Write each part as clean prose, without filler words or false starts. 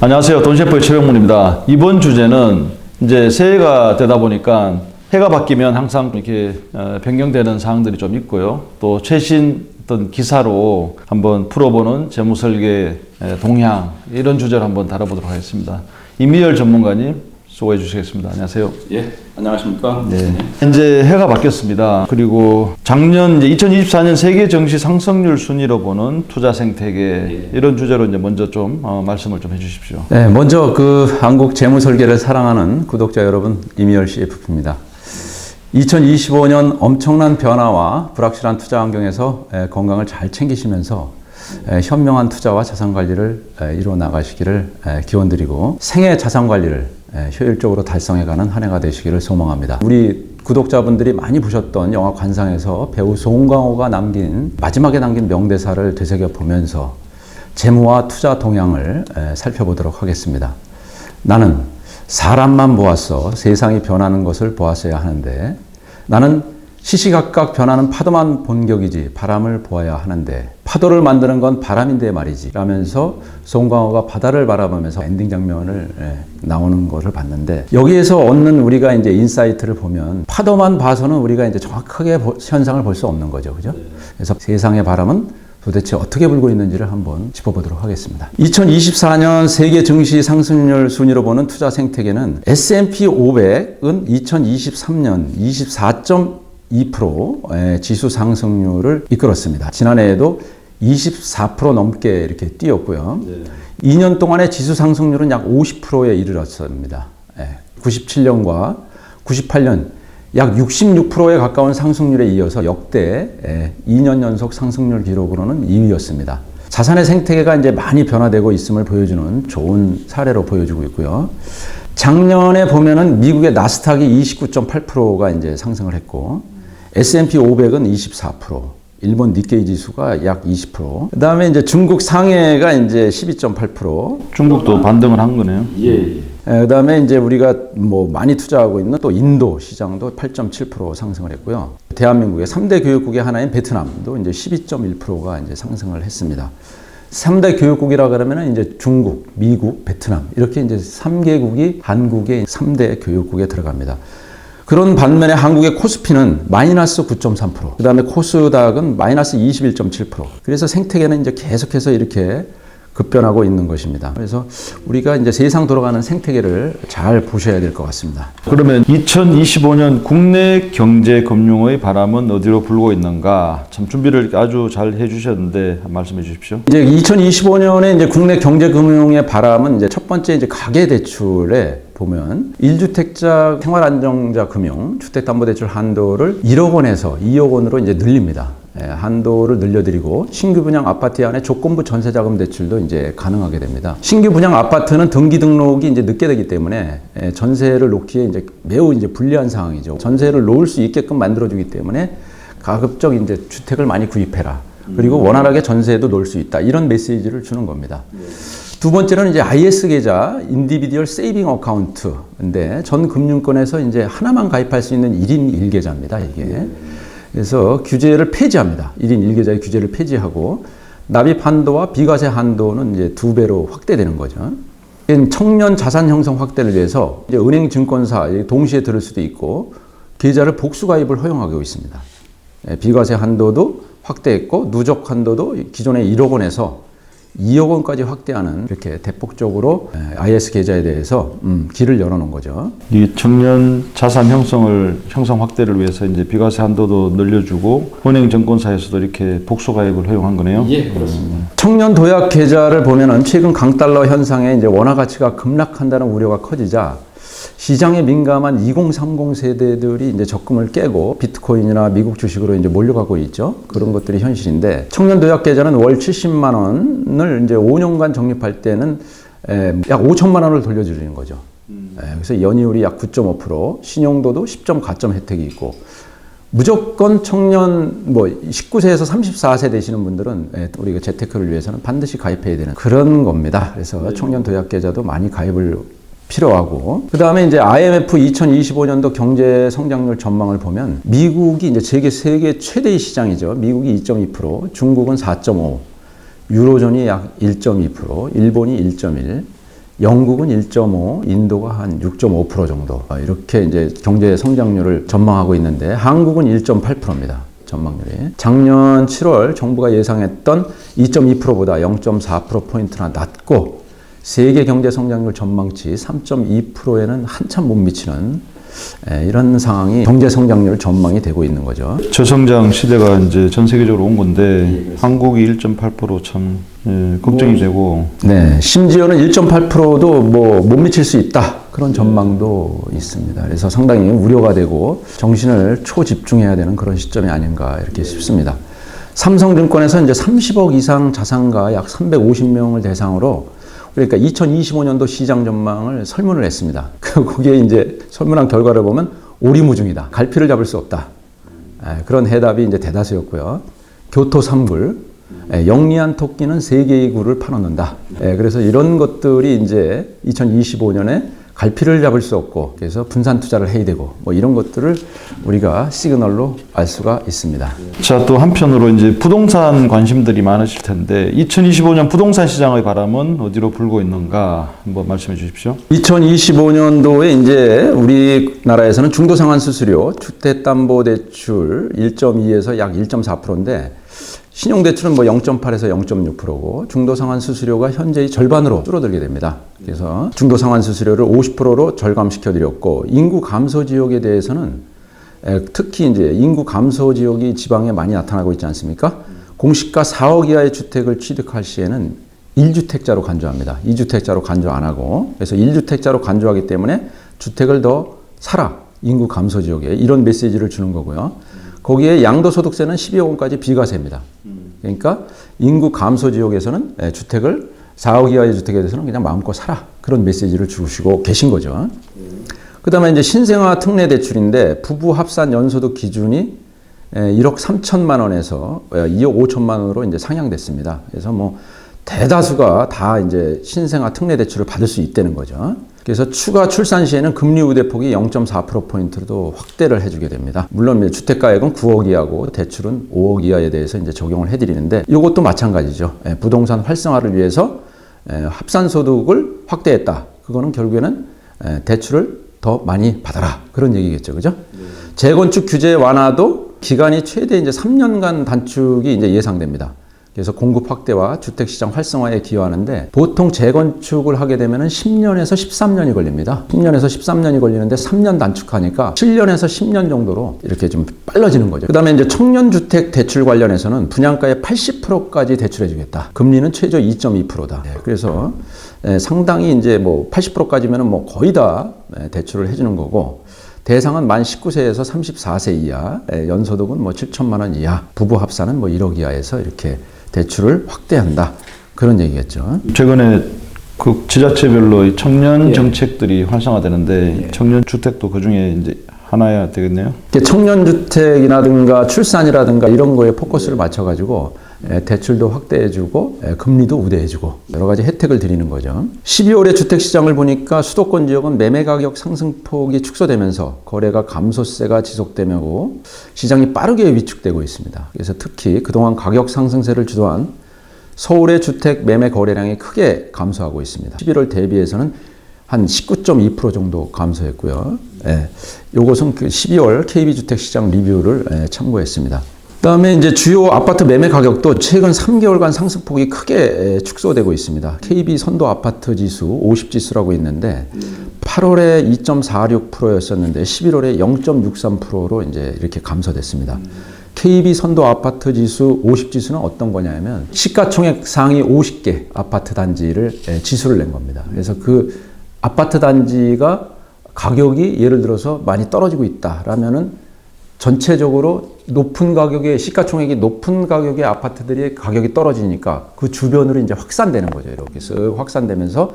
안녕하세요. 돈셰프의 최병문입니다. 이번 주제는 이제 새해가 되다 보니까 해가 바뀌면 항상 이렇게 변경되는 사항들이 좀 있고요. 또 최신 어떤 기사로 한번 풀어보는 재무설계 동향 이런 주제를 한번 다뤄보도록 하겠습니다. 임미열 전문가님 수고해 주시겠습니다. 안녕하세요. 예, 안녕하십니까? 네. 이제 해가 바뀌었습니다. 그리고 작년 이제 2024년 세계 증시 상승률 순위로 보는 투자 생태계 이런 주제로 이제 먼저 좀 말씀을 좀 해주십시오. 네, 먼저 한국 재무 설계를 사랑하는 구독자 여러분, 임미열 CFP입니다. 2025년 엄청난 변화와 불확실한 투자 환경에서 건강을 잘 챙기시면서 현명한 투자와 자산 관리를 이루어 나가시기를 기원드리고 생애 자산 관리를 효율적으로 달성해가는 한 해가 되시기를 소망합니다. 우리 구독자분들이 많이 보셨던 영화 관상에서 배우 송강호가 마지막에 남긴 명대사를 되새겨보면서 재무와 투자 동향을 살펴보도록 하겠습니다. 나는 사람만 보았어 세상이 변하는 것을 보았어야 하는데 나는 시시각각 변하는 파도만 본 격이지 바람을 보아야 하는데 파도를 만드는 건 바람인데 말이지 라면서 송강호가 바다를 바라보면서 엔딩 장면을 나오는 것을 봤는데 여기에서 얻는 우리가 이제 인사이트를 보면 파도만 봐서는 우리가 이제 정확하게 현상을 볼 수 없는 거죠. 그죠? 그래서 세상의 바람은 도대체 어떻게 불고 있는지를 한번 짚어보도록 하겠습니다. 2024년 세계 증시 상승률 순위로 보는 투자 생태계는 S&P 500은 2023년 24.2% 지수 상승률을 이끌었습니다. 지난해에도 24% 넘게 이렇게 뛰었고요. 네. 2년 동안의 지수 상승률은 약 50%에 이르렀습니다. 97년과 98년 약 66%에 가까운 상승률에 이어서 역대 2년 연속 상승률 기록으로는 2위였습니다. 자산의 생태계가 이제 많이 변화되고 있음을 보여주는 좋은 사례로 보여주고 있고요. 작년에 보면은 미국의 나스닥이 29.8%가 이제 상승을 했고, S&P 500은 24%, 일본 니케이 지수가 약 20%, 그다음에 이제 중국 상해가 이제 12.8%. 중국도 반등을 한 거네요. 예. 그다음에 이제 우리가 많이 투자하고 있는 또 인도 시장도 8.7% 상승을 했고요. 대한민국의 3대 교육국의 하나인 베트남도 이제 12.1%가 이제 상승을 했습니다. 3대 교육국이라 그러면은 이제 중국, 미국, 베트남 이렇게 이제 3개국이 한국의 3대 교육국에 들어갑니다. 그런 반면에 한국의 코스피는 마이너스 9.3%, 그 다음에 코스닥은 마이너스 21.7%. 그래서 생태계는 이제 계속해서 이렇게 급변하고 있는 것입니다. 그래서 우리가 이제 세상 돌아가는 생태계를 잘 보셔야 될 것 같습니다. 그러면 2025년 국내 경제 금융의 바람은 어디로 불고 있는가? 참 준비를 아주 잘 해주셨는데 말씀해 주십시오. 이제 2025년에 이제 국내 경제 금융의 바람은 이제 첫 번째 이제 가계 대출에 보면 1주택자 생활안정자 금융 주택담보대출 한도를 1억 원에서 2억 원으로 이제 늘립니다. 한도를 늘려드리고 신규 분양 아파트 안에 조건부 전세자금 대출도 이제 가능하게 됩니다. 신규 분양 아파트는 등기 등록이 이제 늦게 되기 때문에 전세를 놓기에 이제 매우 이제 불리한 상황이죠. 전세를 놓을 수 있게끔 만들어주기 때문에 가급적 이제 주택을 많이 구입해라. 그리고 원활하게 전세에도 놓을 수 있다. 이런 메시지를 주는 겁니다. 두 번째는 이제 IS 계좌, 인디비듀얼 세이빙 어카운트인데 전 금융권에서 이제 하나만 가입할 수 있는 1인 1계좌입니다. 이게. 그래서 규제를 폐지합니다. 1인 1계좌의 규제를 폐지하고 납입 한도와 비과세 한도는 이제 2배로 확대되는 거죠. 청년 자산 형성 확대를 위해서 이제 은행, 증권사 동시에 들을 수도 있고 계좌를 복수 가입을 허용하고 있습니다. 비과세 한도도 확대했고 누적 한도도 기존의 1억 원에서 2억 원까지 확대하는 이렇게 대폭적으로 IS 계좌에 대해서 길을 열어놓은 거죠. 이 청년 자산 형성 확대를 위해서 이제 비과세 한도도 늘려주고 은행 증권사에서도 이렇게 복수 가입을 허용한 거네요. 예, 그렇습니다. 청년 도약 계좌를 보면은 최근 강달러 현상에 이제 원화 가치가 급락한다는 우려가 커지자 시장에 민감한 2030 세대들이 이제 적금을 깨고 비트코인이나 미국 주식으로 이제 몰려가고 있죠. 그런 것들이 현실인데 청년 도약 계좌는 월 70만 원을 이제 5년간 적립할 때는 약 5천만 원을 돌려주는 거죠. 그래서 연이율이 약 9.5%, 신용도도 10.4점 혜택이 있고 무조건 청년 19세에서 34세 되시는 분들은 우리가 재테크를 위해서는 반드시 가입해야 되는 그런 겁니다. 그래서 청년 도약 계좌도 많이 가입을 필요하고 그 다음에 이제 IMF 2025년도 경제 성장률 전망을 보면 미국이 이제 세계 최대의 시장이죠. 미국이 2.2%, 중국은 4.5%, 유로존이 약 1.2%, 일본이 1.1%, 영국은 1.5, 인도가 한 6.5% 정도. 이렇게 이제 경제 성장률을 전망하고 있는데 한국은 1.8%입니다. 전망률이. 작년 7월 정부가 예상했던 2.2%보다 0.4%포인트나 낮고 세계 경제 성장률 전망치 3.2%에는 한참 못 미치는 이런 상황이 경제 성장률 전망이 되고 있는 거죠. 저성장 시대가 이제 전 세계적으로 온 건데 한국이 1.8%참 걱정이 되고 네, 심지어는 1.8%도 뭐 못 미칠 수 있다. 그런 전망도 있습니다. 그래서 상당히 우려가 되고 정신을 초집중해야 되는 그런 시점이 아닌가 이렇게 싶습니다. 삼성증권에서 이제 30억 이상 자산가 약 350명을 대상으로 그러니까 2025년도 시장 전망을 설문을 했습니다. 거기에 이제 설문한 결과를 보면 오리무중이다. 갈피를 잡을 수 없다. 그런 해답이 이제 대다수였고요. 교토 3굴, 영리한 토끼는 3개의 굴을 파놓는다. 그래서 이런 것들이 이제 2025년에 갈피를 잡을 수 없고 그래서 분산 투자를 해야 되고 뭐 이런 것들을 우리가 시그널로 알 수가 있습니다. 자, 또 한편으로 이제 부동산 관심들이 많으실 텐데 2025년 부동산 시장의 바람은 어디로 불고 있는가 한번 말씀해 주십시오. 2025년도에 이제 우리나라에서는 중도상환 수수료, 주택담보대출 1.2에서 약 1.4%인데 신용대출은 뭐 0.8에서 0.6%고 중도상환 수수료가 현재의 절반으로 줄어들게 됩니다. 그래서 중도상환 수수료를 50%로 절감시켜 드렸고 인구 감소 지역에 대해서는 특히 이제 인구 감소 지역이 지방에 많이 나타나고 있지 않습니까? 공시가 4억 이하의 주택을 취득할 시에는 1주택자로 간주합니다. 2주택자로 간주 안 하고 그래서 1주택자로 간주하기 때문에 주택을 더 사라. 인구 감소 지역에 이런 메시지를 주는 거고요. 거기에 양도소득세는 12억 원까지 비과세입니다. 그러니까 인구 감소 지역에서는 주택을 4억 이하의 주택에 대해서는 그냥 마음껏 사라. 그런 메시지를 주시고 계신 거죠. 그 다음에 이제 신생아 특례 대출인데 부부 합산 연소득 기준이 1억 3천만 원에서 2억 5천만 원으로 이제 상향됐습니다. 그래서 뭐 대다수가 다 이제 신생아 특례 대출을 받을 수 있다는 거죠. 그래서 추가 출산 시에는 금리 우대폭이 0.4%포인트로 확대를 해주게 됩니다. 물론 주택가액은 9억 이하고 대출은 5억 이하에 대해서 이제 적용을 해드리는데 이것도 마찬가지죠. 부동산 활성화를 위해서 합산소득을 확대했다. 그거는 결국에는 대출을 더 많이 받아라. 그런 얘기겠죠. 그죠? 재건축 규제 완화도 기간이 최대 이제 3년간 단축이 이제 예상됩니다. 그래서 공급 확대와 주택시장 활성화에 기여하는데 보통 재건축을 하게 되면 10년에서 13년이 걸립니다. 10년에서 13년이 걸리는데 3년 단축하니까 7년에서 10년 정도로 이렇게 좀 빨라지는 거죠. 그 다음에 이제 청년주택 대출 관련해서는 분양가의 80%까지 대출해주겠다. 금리는 최저 2.2%다. 그래서 상당히 이제 뭐 80%까지면 뭐 거의 다 대출을 해주는 거고 대상은 만 19세에서 34세 이하, 연소득은 뭐 7천만 원 이하, 부부 합산은 뭐 1억 이하에서 이렇게 대출을 확대한다. 그런 얘기겠죠. 최근에 그 지자체별로 이 청년 정책들이 활성화되는데 청년 주택도 그 중에 이제 하나야 되겠네요. 청년 주택이라든가 출산이라든가 이런 거에 포커스를 맞춰가지고 대출도 확대해주고 금리도 우대해주고 여러 가지 혜택을 드리는 거죠. 12월에 주택시장을 보니까 수도권 지역은 매매가격 상승폭이 축소되면서 거래가 감소세가 지속되며 시장이 빠르게 위축되고 있습니다. 그래서 특히 그동안 가격 상승세를 주도한 서울의 주택 매매 거래량이 크게 감소하고 있습니다. 11월 대비해서는 한 19.2% 정도 감소했고요. 요것은 그 12월 KB주택시장 리뷰를 참고했습니다. 그다음에 이제 주요 아파트 매매 가격도 최근 3개월간 상승폭이 크게 축소되고 있습니다. KB 선도 아파트 지수 50지수라고 있는데 8월에 2.46%였었는데 11월에 0.63%로 이제 이렇게 감소됐습니다. KB 선도 아파트 지수 50지수는 어떤 거냐면 시가총액 상위 50개 아파트 단지를 지수를 낸 겁니다. 그래서 그 아파트 단지가 가격이 예를 들어서 많이 떨어지고 있다라면은 전체적으로 높은 가격의 시가총액이 높은 가격의 아파트들이 가격이 떨어지니까 그 주변으로 이제 확산되는 거죠. 이렇게 쓱 확산되면서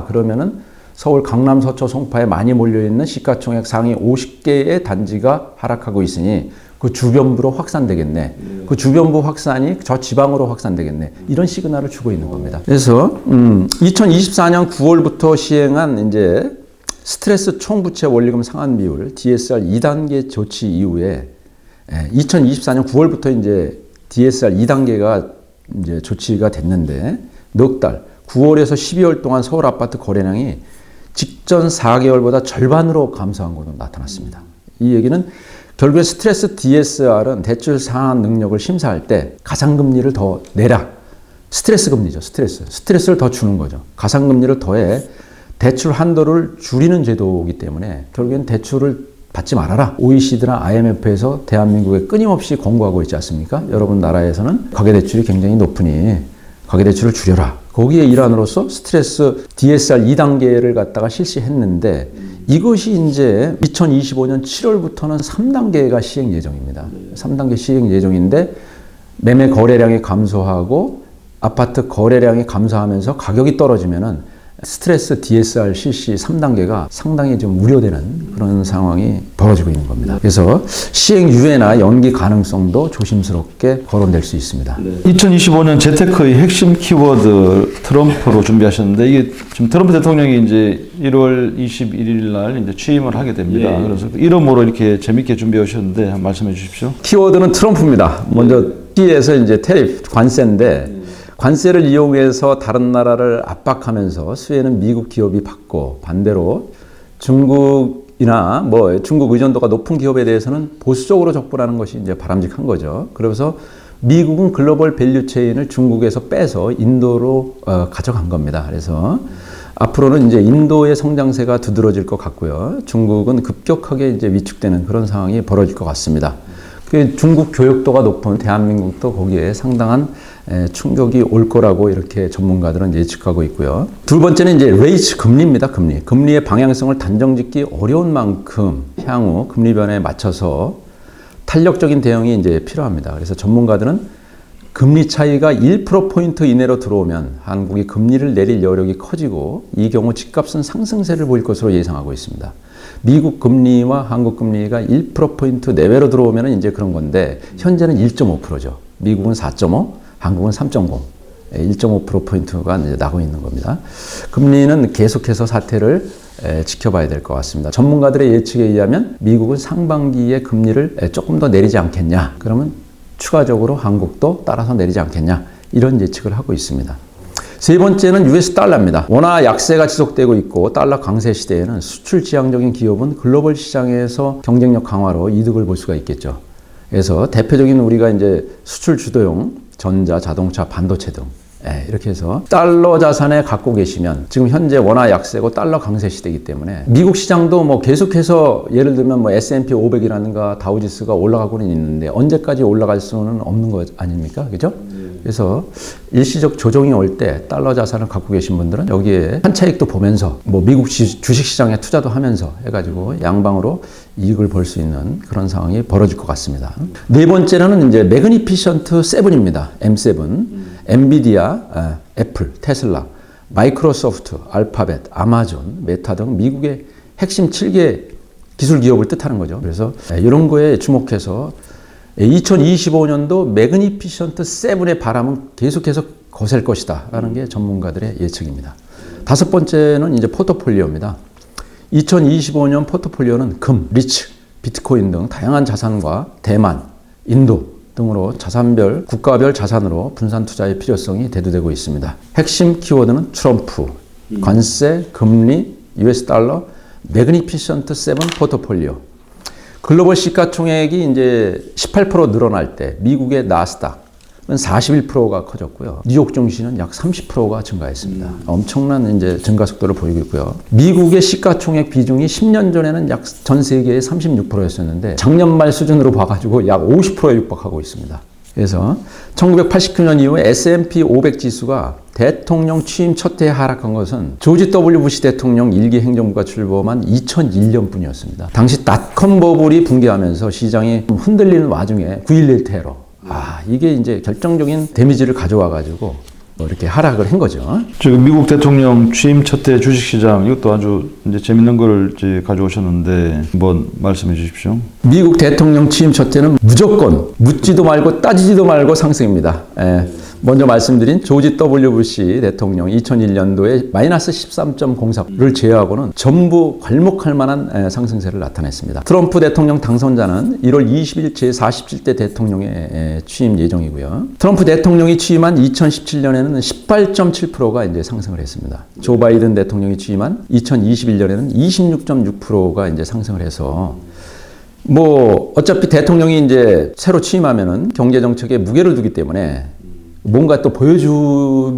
그러면은 서울 강남 서초 송파에 많이 몰려 있는 시가총액 상위 50개의 단지가 하락하고 있으니 그 주변부로 확산되겠네. 그 주변부 확산이 저 지방으로 확산되겠네. 이런 시그널을 주고 있는 겁니다. 그래서 2024년 9월부터 시행한 이제 스트레스 총부채 원리금 상환 비율 DSR 2단계 조치 이후에 2024년 9월부터 이제 DSR 2단계가 이제 조치가 됐는데 넉 달, 9월에서 12월 동안 서울 아파트 거래량이 직전 4개월보다 절반으로 감소한 것으로 나타났습니다. 이 얘기는 결국에 스트레스 DSR은 대출 상환 능력을 심사할 때 가상금리를 더 내라. 스트레스 금리죠. 스트레스를 더 주는 거죠. 가상금리를 더해 대출 한도를 줄이는 제도이기 때문에 결국엔 대출을 받지 말아라. OECD나 IMF에서 대한민국에 끊임없이 권고하고 있지 않습니까? 여러분 나라에서는 가계대출이 굉장히 높으니 가계대출을 줄여라. 거기에 일환으로서 스트레스 DSR 2단계를 갖다가 실시했는데 이것이 이제 2025년 7월부터는 3단계가 시행 예정입니다. 3단계 시행 예정인데 매매 거래량이 감소하고 아파트 거래량이 감소하면서 가격이 떨어지면은 스트레스 DSR 실시 3단계가 상당히 좀 우려되는 그런 상황이 벌어지고 있는 겁니다. 그래서 시행 유예나 연기 가능성도 조심스럽게 거론될 수 있습니다. 2025년 재테크의 핵심 키워드 트럼프로 준비하셨는데 이게 지금 트럼프 대통령이 이제 1월 21일 날 이제 취임을 하게 됩니다. 예. 그래서 이름으로 이렇게 재밌게 준비해 오셨는데 한번 말씀해 주십시오. 키워드는 트럼프입니다. 먼저 T에서 이제 테리프 관세인데 관세를 이용해서 다른 나라를 압박하면서 수혜는 미국 기업이 받고 반대로 중국이나 중국 의존도가 높은 기업에 대해서는 보수적으로 접근하는 것이 이제 바람직한 거죠. 그래서 미국은 글로벌 밸류 체인을 중국에서 빼서 인도로 가져간 겁니다. 그래서 앞으로는 이제 인도의 성장세가 두드러질 것 같고요. 중국은 급격하게 이제 위축되는 그런 상황이 벌어질 것 같습니다. 중국 교역도가 높은 대한민국도 거기에 상당한 충격이 올 거라고 이렇게 전문가들은 예측하고 있고요. 두 번째는 이제 레이트 금리입니다. 금리의 방향성을 단정짓기 어려운 만큼 향후 금리 변화에 맞춰서 탄력적인 대응이 이제 필요합니다. 그래서 전문가들은 금리 차이가 1%포인트 이내로 들어오면 한국이 금리를 내릴 여력이 커지고 이 경우 집값은 상승세를 보일 것으로 예상하고 있습니다. 미국 금리와 한국 금리가 1%포인트 내외로 들어오면 이제 그런 건데 현재는 1.5%죠. 미국은 4.5, 한국은 3.0. 1.5%포인트가 이제 나고 있는 겁니다. 금리는 계속해서 사태를 지켜봐야 될 것 같습니다. 전문가들의 예측에 의하면 미국은 상반기에 금리를 조금 더 내리지 않겠냐. 그러면 추가적으로 한국도 따라서 내리지 않겠냐. 이런 예측을 하고 있습니다. 세 번째는 US 달러입니다. 원화 약세가 지속되고 있고 달러 강세 시대에는 수출 지향적인 기업은 글로벌 시장에서 경쟁력 강화로 이득을 볼 수가 있겠죠. 그래서 대표적인 우리가 이제 수출 주도용 전자, 자동차, 반도체 등 이렇게 해서 달러 자산에 갖고 계시면 지금 현재 원화 약세고 달러 강세 시대이기 때문에 미국 시장도 계속해서 예를 들면 S&P 500이라든가 다우지수가 올라가고는 있는데 언제까지 올라갈 수는 없는 것 아닙니까? 그죠? 그래서 일시적 조정이 올 때 달러 자산을 갖고 계신 분들은 여기에 한차익도 보면서 미국 주식시장에 투자도 하면서 해가지고 양방으로 이익을 볼 수 있는 그런 상황이 벌어질 것 같습니다. 네 번째는 이제 매그니피션트 7입니다. M7. 엔비디아, 애플, 테슬라, 마이크로소프트, 알파벳, 아마존, 메타 등 미국의 핵심 7개 기술 기업을 뜻하는 거죠. 그래서 이런 거에 주목해서 2025년도 매그니피션트 7의 바람은 계속해서 거셀 것이다 라는 게 전문가들의 예측입니다. 다섯 번째는 이제 포트폴리오입니다. 2025년 포트폴리오는 금, 리츠, 비트코인 등 다양한 자산과 대만, 인도 등으로 자산별, 국가별 자산으로 분산 투자의 필요성이 대두되고 있습니다. 핵심 키워드는 트럼프, 관세, 금리, US 달러, 매그니피션트 7 포트폴리오. 글로벌 시가총액이 이제 18% 늘어날 때 미국의 나스닥은 41%가 커졌고요. 뉴욕 증시는 약 30%가 증가했습니다. 엄청난 이제 증가 속도를 보이고 있고요. 미국의 시가총액 비중이 10년 전에는 약 전 세계의 36%였었는데 작년 말 수준으로 봐가지고 약 50%에 육박하고 있습니다. 그래서 1989년 이후에 S&P 500 지수가 대통령 취임 첫 해에 하락한 것은 조지 W 부시 대통령 1기 행정부가 출범한 2001년 뿐이었습니다. 당시 닷컴 버블이 붕괴하면서 시장이 흔들리는 와중에 9.11 테러. 이게 이제 결정적인 데미지를 가져와가지고 이렇게 하락을 한 거죠. 지금 미국 대통령 취임 첫 해 주식시장 이것도 아주 이제 재밌는 걸 이제 가져오셨는데 한번 말씀해 주십시오. 미국 대통령 취임 첫 해는 무조건 묻지도 말고 따지지도 말고 상승입니다. 먼저 말씀드린 조지 W. 부시 대통령 2001년도에 마이너스 13.04를 제외하고는 전부 괄목할 만한 상승세를 나타냈습니다. 트럼프 대통령 당선자는 1월 20일 제47대 대통령에 취임 예정이고요. 트럼프 대통령이 취임한 2017년에는 18.7%가 이제 상승을 했습니다. 조 바이든 대통령이 취임한 2021년에는 26.6%가 이제 상승을 해서 뭐 어차피 대통령이 이제 새로 취임하면은 경제 정책에 무게를 두기 때문에 뭔가 또 보여줘야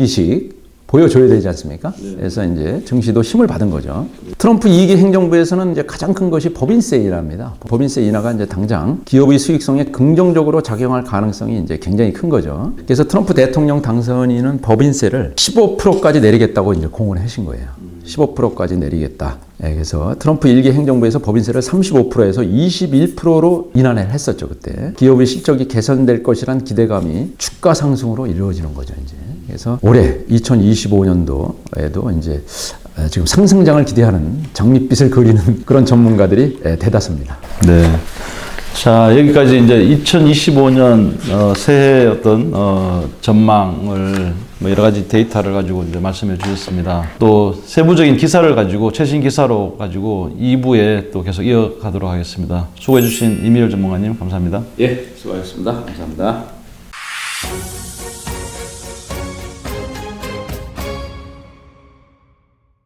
되지 않습니까? 그래서 이제 증시도 힘을 받은 거죠. 트럼프 2기 행정부에서는 이제 가장 큰 것이 법인세 인하입니다. 법인세 인하가 이제 당장 기업의 수익성에 긍정적으로 작용할 가능성이 이제 굉장히 큰 거죠. 그래서 트럼프 대통령 당선인은 법인세를 15%까지 내리겠다고 이제 공언하신 거예요. 15%까지 내리겠다. 그래서 트럼프 1기 행정부에서 법인세를 35%에서 21%로 인하를 했었죠, 그때. 기업의 실적이 개선될 것이란 기대감이 주가 상승으로 이루어지는 거죠, 이제. 그래서 올해 2025년도에도 이제 지금 상승장을 기대하는 장밋빛을 그리는 그런 전문가들이 대다수입니다. 네. 자, 여기까지 이제 2025년 새해 어떤 전망을 뭐 여러 가지 데이터를 가지고 이제 말씀해 주셨습니다. 또 세부적인 기사를 가지고 최신 기사로 가지고 2부에 또 계속 이어가도록 하겠습니다. 수고해 주신 이미열 전문가님 감사합니다. 예, 수고하셨습니다. 감사합니다.